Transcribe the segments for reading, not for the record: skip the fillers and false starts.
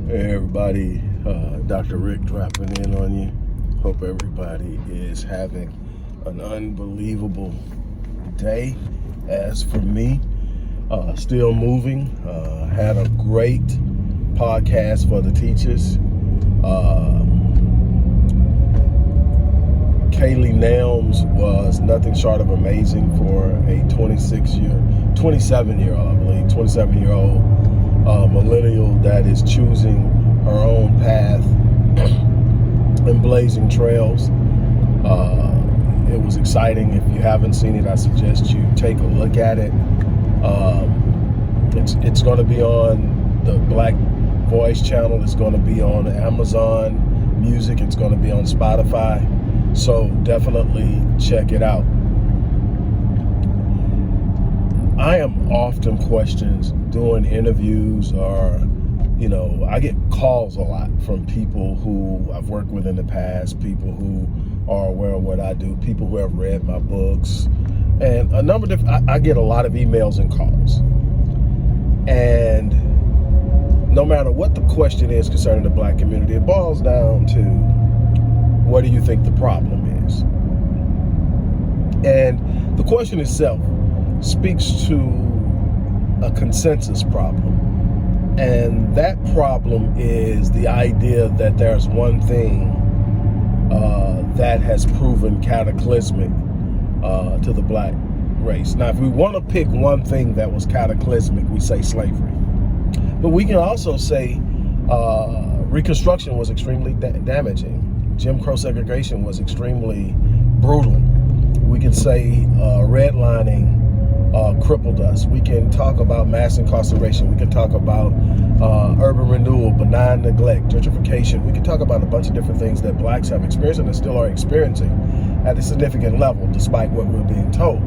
Hey everybody, Dr. Rick dropping in on you. Hope everybody is having an unbelievable day. As for me, still moving. Had a great podcast for the teachers. Kaylee Nelms was nothing short of amazing for a 27-year-old millennial that is choosing her own path and blazing trails. It was exciting. If you haven't seen it, I suggest you take a look at it. It's going to be on the Black Voice channel. It's going to be on Amazon Music. It's going to be on Spotify. So definitely check it out. I am often questioned doing interviews, or, I get calls a lot from people who I've worked with in the past, people who are aware of what I do, people who have read my books, and a number of I get a lot of emails and calls. And no matter what the question is concerning the Black community, it boils down to, what do you think the problem is? And the question itself speaks to a consensus problem. And that problem is the idea that there's one thing that has proven cataclysmic to the Black race. Now, if we want to pick one thing that was cataclysmic, we say slavery. But we can also say Reconstruction was extremely damaging. Jim Crow segregation was extremely brutal. We can say redlining crippled us. We can talk about mass incarceration. We can talk about urban renewal, benign neglect, gentrification. We can talk about a bunch of different things that Blacks have experienced and still are experiencing at a significant level, despite what we're being told.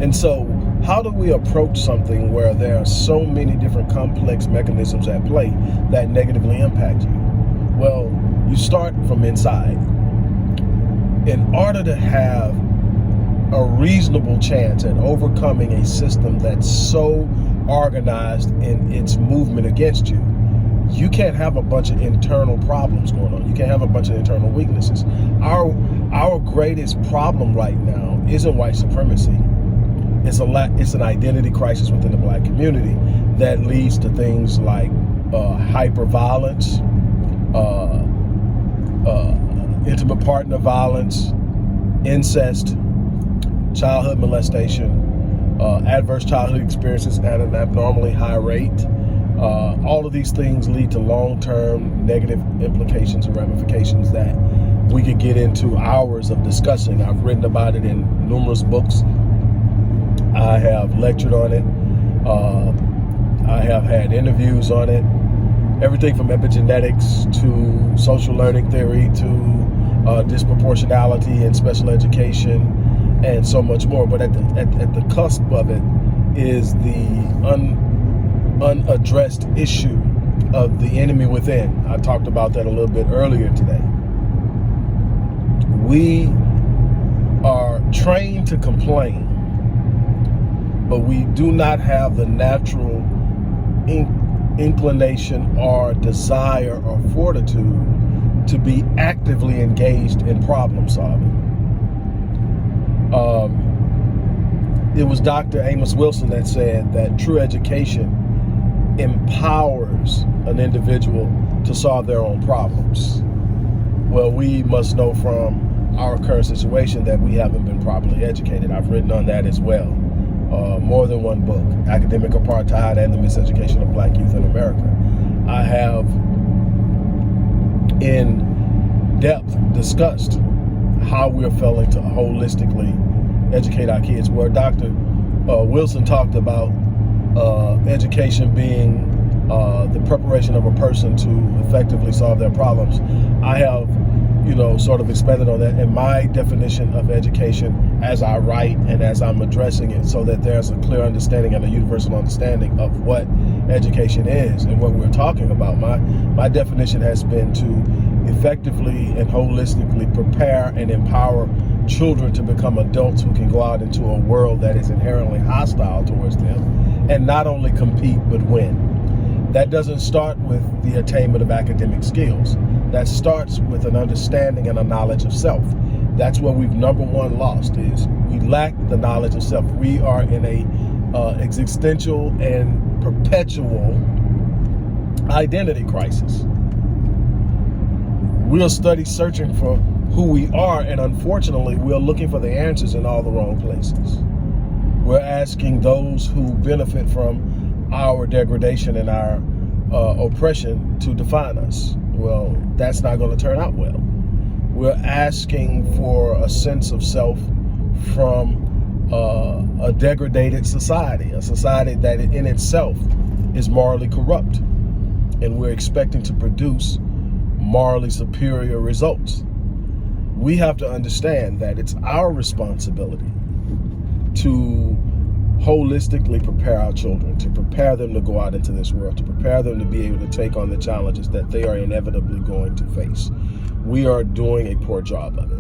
And so, how do we approach something where there are so many different complex mechanisms at play that negatively impact you? Well, you start from inside. In order to have a reasonable chance at overcoming a system that's so organized in its movement against you, you can't have a bunch of internal problems going on. You can't have a bunch of internal weaknesses. Our greatest problem right now isn't white supremacy. It's an identity crisis within the Black community that leads to things like hyper-violence, intimate partner violence, incest, childhood molestation, adverse childhood experiences at an abnormally high rate. All of these things lead to long-term negative implications and ramifications that we could get into hours of discussing. I've written about it in numerous books. I have lectured on it. I have had interviews on it. Everything from epigenetics to social learning theory to disproportionality in special education and so much more. But at the cusp of it is the unaddressed issue of the enemy within. I talked about that a little bit earlier today. We are trained to complain, but we do not have the natural inclination or desire or fortitude to be actively engaged in problem solving. It was Dr. Amos Wilson that said that true education empowers an individual to solve their own problems. Well, we must know from our current situation that we haven't been properly educated. I've written on that as well. More than one book, Academic Apartheid and the Miseducation of Black Youth in America. I have in depth discussed how we're failing to holistically educate our kids, where Dr. Wilson talked about education being the preparation of a person to effectively solve their problems. I have sort of expanded on that in my definition of education as I write and as I'm addressing it, so that there's a clear understanding and a universal understanding of what education is and what we're talking about. My definition has been to effectively and holistically prepare and empower children to become adults who can go out into a world that is inherently hostile towards them and not only compete but win. That doesn't start with the attainment of academic skills. That starts with an understanding and a knowledge of self. That's where we've number one lost, is we lack the knowledge of self. We are in a existential and perpetual identity crisis. We'll study searching for who we are, and unfortunately, we're looking for the answers in all the wrong places. We're asking those who benefit from our degradation and our oppression to define us. Well, that's not going to turn out well. We're asking for a sense of self from a degraded society, a society that in itself is morally corrupt, and we're expecting to produce morally superior results. We have to understand that it's our responsibility to holistically prepare our children, to prepare them to go out into this world, to prepare them to be able to take on the challenges that they are inevitably going to face. We are doing a poor job of it.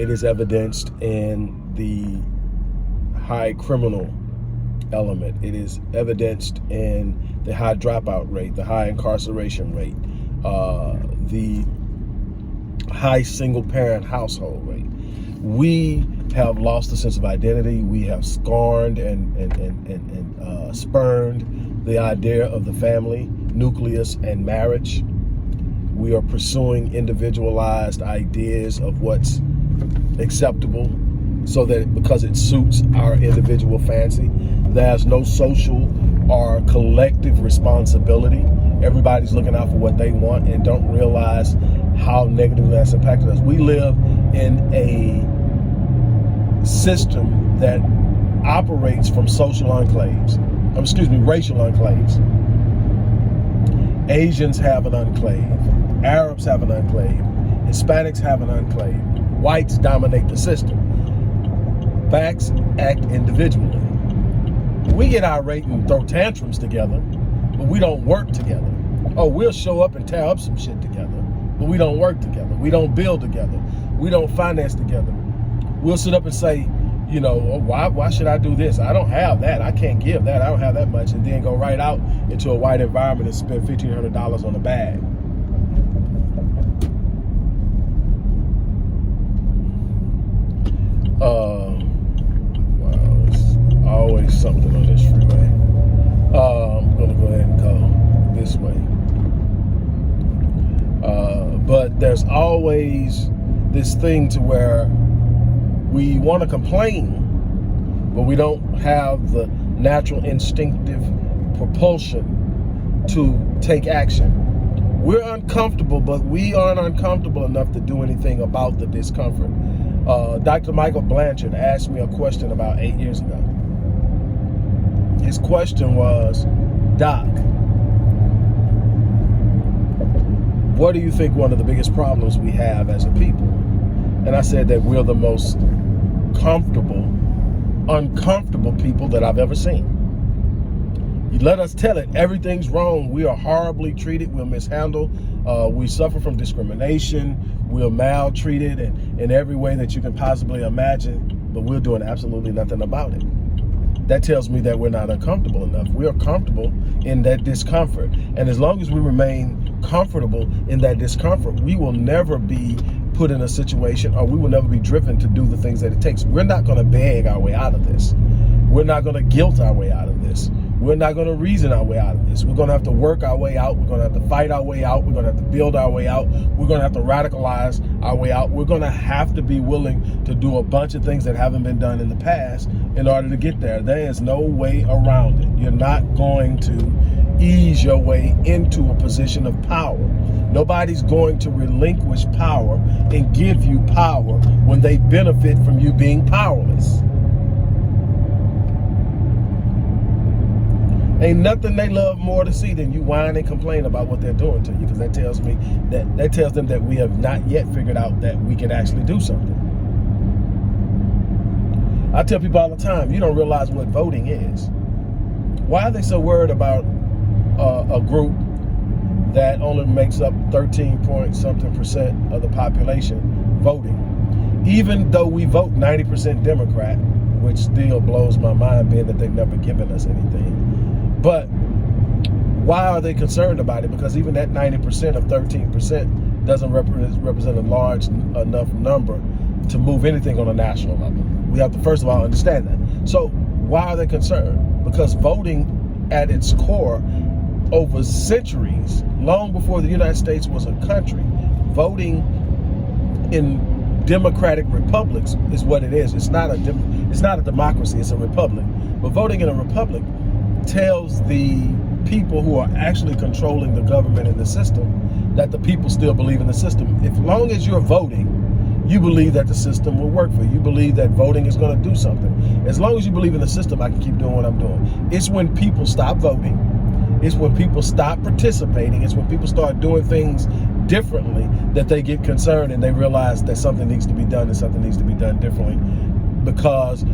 It is evidenced in the high criminal element. It is evidenced in the high dropout rate, the high incarceration rate, the high single-parent household rate. We have lost a sense of identity. We have scorned and spurned the idea of the family, nucleus, and marriage. We are pursuing individualized ideas of what's acceptable, so that because it suits our individual fancy, there's no social or collective responsibility. Everybody's looking out for what they want and don't realize how negatively that's impacted us. We live in a system that operates from racial enclaves. Asians have an enclave, Arabs have an enclave, Hispanics have an enclave, whites dominate the system. Blacks act individually. We get irate and throw tantrums together, but we don't work together. Oh, we'll show up and tear up some shit together, but we don't work together. We don't build together. We don't finance together. We'll sit up and say, you know, why should I do this? I don't have that. I can't give that. I don't have that much. And then go right out into a white environment and spend $1,500 on a bag. Wow, it's always something on this freeway. I'm going to go ahead and go this way. But there's always this thing to where we want to complain, but we don't have the natural instinctive propulsion to take action. We're uncomfortable, but we aren't uncomfortable enough to do anything about the discomfort. Dr. Michael Blanchard asked me a question about 8 years ago. His question was, Doc, what do you think one of the biggest problems we have as a people? And I said that we're the most uncomfortable people that I've ever seen. You let us tell it, everything's wrong. We are horribly treated, we're mishandled, we suffer from discrimination, we're maltreated in every way that you can possibly imagine, but we're doing absolutely nothing about it. That tells me that we're not uncomfortable enough. We are comfortable in that discomfort. And as long as we remain comfortable in that discomfort, we will never be put in a situation, or we will never be driven to do the things that it takes. We're not going to beg our way out of this. We're not going to guilt our way out of this. We're not going to reason our way out of this. We're going to have to work our way out. We're going to have to fight our way out. We're going to have to build our way out. We're going to have to radicalize our way out. We're going to have to be willing to do a bunch of things that haven't been done in the past in order to get there. There is no way around it. You're not going to ease your way into a position of power. Nobody's going to relinquish power and give you power when they benefit from you being powerless. Ain't nothing they love more to see than you whine and complain about what they're doing to you, because that tells me that tells them that we have not yet figured out that we can actually do something. I tell people all the time, you don't realize what voting is. Why are they so worried about a group that only makes up 13-point-something% of the population voting? Even though we vote 90% Democrat, which still blows my mind, being that they've never given us anything. But Why are they concerned about it? Because even that 90% of 13% doesn't represent a large enough number to move anything on a national level. We have to first of all understand that. So why are they concerned? Because voting at its core, over centuries, long before the United States was a country, voting in democratic republics is what it is. It's not a democracy, it's a republic. But voting in a republic tells the people who are actually controlling the government and the system that the people still believe in the system. As long as you're voting, you believe that the system will work for you. You believe that voting is going to do something. As long as you believe in the system, I can keep doing what I'm doing. It's when people stop voting, it's when people stop participating, it's when people start doing things differently that they get concerned and they realize that something needs to be done and something needs to be done differently. Because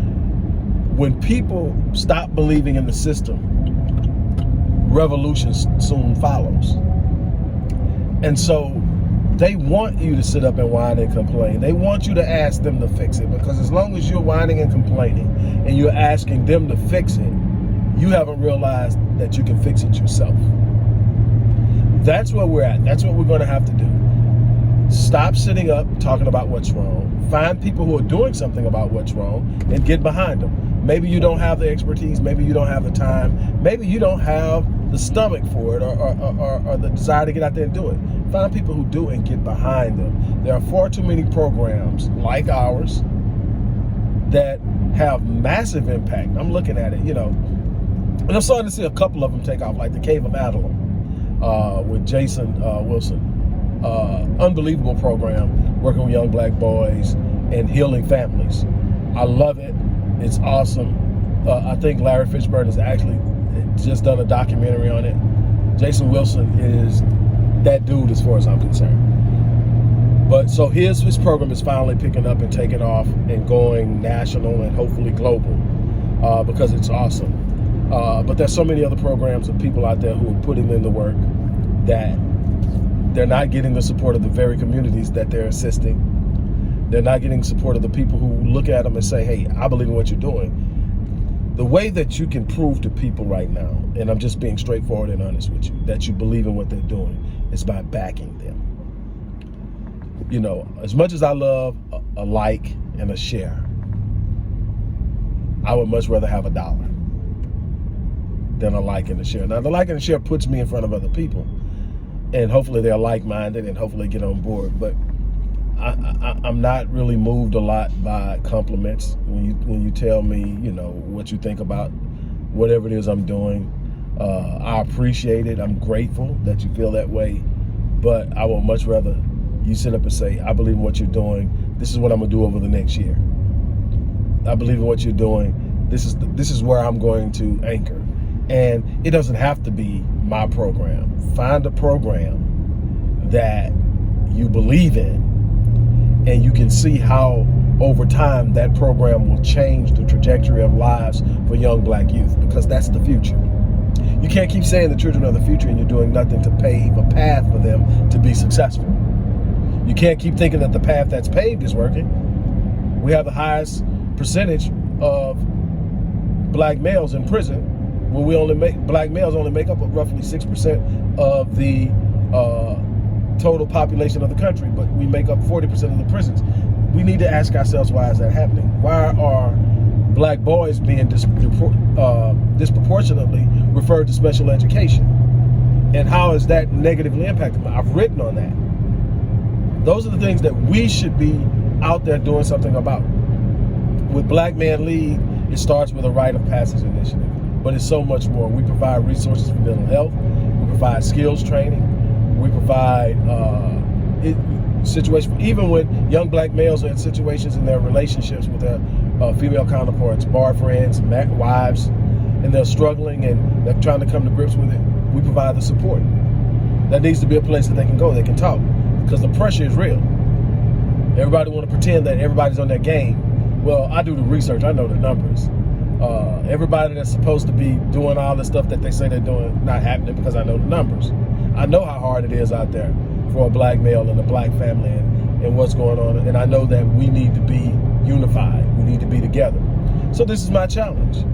when people stop believing in the system, revolution soon follows. And so they want you to sit up and whine and complain. They want you to ask them to fix it, because as long as you're whining and complaining and you're asking them to fix it, you haven't realized that you can fix it yourself. That's where we're at. That's what we're going to have to do. Stop sitting up talking about what's wrong. Find people who are doing something about what's wrong and get behind them. Maybe you don't have the expertise. Maybe you don't have the time. Maybe you don't have the stomach for it or the desire to get out there and do it. Find people who do and get behind them. There are far too many programs like ours that have massive impact. I'm looking at it, and I'm starting to see a couple of them take off, like the Cave of Adullam with Jason Wilson. Unbelievable program working with young black boys and healing families. I love it. It's awesome. I think Larry Fishburne has actually just done a documentary on it. Jason Wilson is that dude as far as I'm concerned. But so his program is finally picking up and taking off and going national and hopefully global because it's awesome. But there's so many other programs of people out there who are putting in the work that they're not getting the support of the very communities that they're assisting. They're not getting support of the people who look at them and say, hey, I believe in what you're doing. The way that you can prove to people right now, and I'm just being straightforward and honest with you, that you believe in what they're doing is by backing them. As much as I love a like and a share, I would much rather have $1 than a like and a share. Now, the like and the share puts me in front of other people, and hopefully they're like-minded and hopefully get on board. But I'm not really moved a lot by compliments. When you tell me, what you think about whatever it is I'm doing, I appreciate it. I'm grateful that you feel that way. But I would much rather you sit up and say, I believe in what you're doing. This is what I'm gonna do over the next year. I believe in what you're doing. This is where I'm going to anchor. And it doesn't have to be my program. Find a program that you believe in, and you can see how over time that program will change the trajectory of lives for young black youth, because that's the future. You can't keep saying the children are the future and you're doing nothing to pave a path for them to be successful. You can't keep thinking that the path that's paved is working. We have the highest percentage of black males in prison, when black males only make up roughly 6% of the total population of the country, but we make up 40% of the prisons. We need to ask ourselves, why is that happening? Why are black boys being disproportionately referred to special education? And how is that negatively impacting them? I've written on that. Those are the things that we should be out there doing something about. With Black Man Lead, it starts with a rite of passage initiative, but it's so much more. We provide resources for mental health. We provide skills training. We provide situations, even when young black males are in situations in their relationships with their female counterparts, boyfriends, wives, and they're struggling and they're trying to come to grips with it. We provide the support. There needs to be a place that they can go, they can talk, because the pressure is real. Everybody want to pretend that everybody's on their game. Well, I do the research, I know the numbers. Everybody that's supposed to be doing all the stuff that they say they're doing, not happening, because I know the numbers. I know how hard it is out there for a black male and a black family and what's going on. And I know that we need to be unified. We need to be together. So this is my challenge.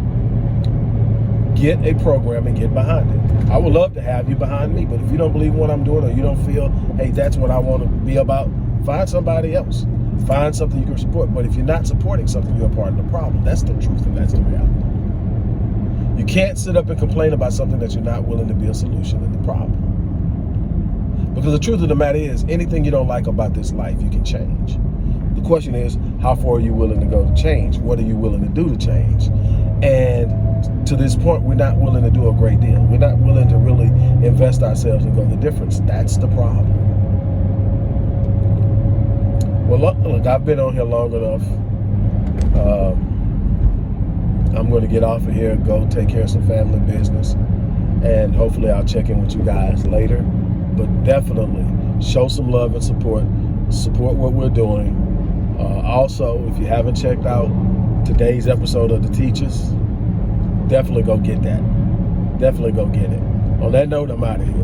get a program and get behind it. I would love to have you behind me, but if you don't believe in what I'm doing, or you don't feel, hey, that's what I want to be about, find somebody else. Find something you can support. But if you're not supporting something, you're a part of the problem. That's the truth, and that's the reality. You can't sit up and complain about something that you're not willing to be a solution in the problem. Because the truth of the matter is, anything you don't like about this life, you can change. The question is, how far are you willing to go to change? What are you willing to do to change? And to this point, we're not willing to do a great deal. We're not willing to really invest ourselves and go the difference. That's the problem. Well, look, I've been on here long enough. I'm going to get off of here, go take care of some family business, and hopefully I'll check in with you guys later. But definitely show some love and support what we're doing. Also, if you haven't checked out today's episode of The Teachers, definitely go get that. Definitely go get it. On that note, I'm out of here.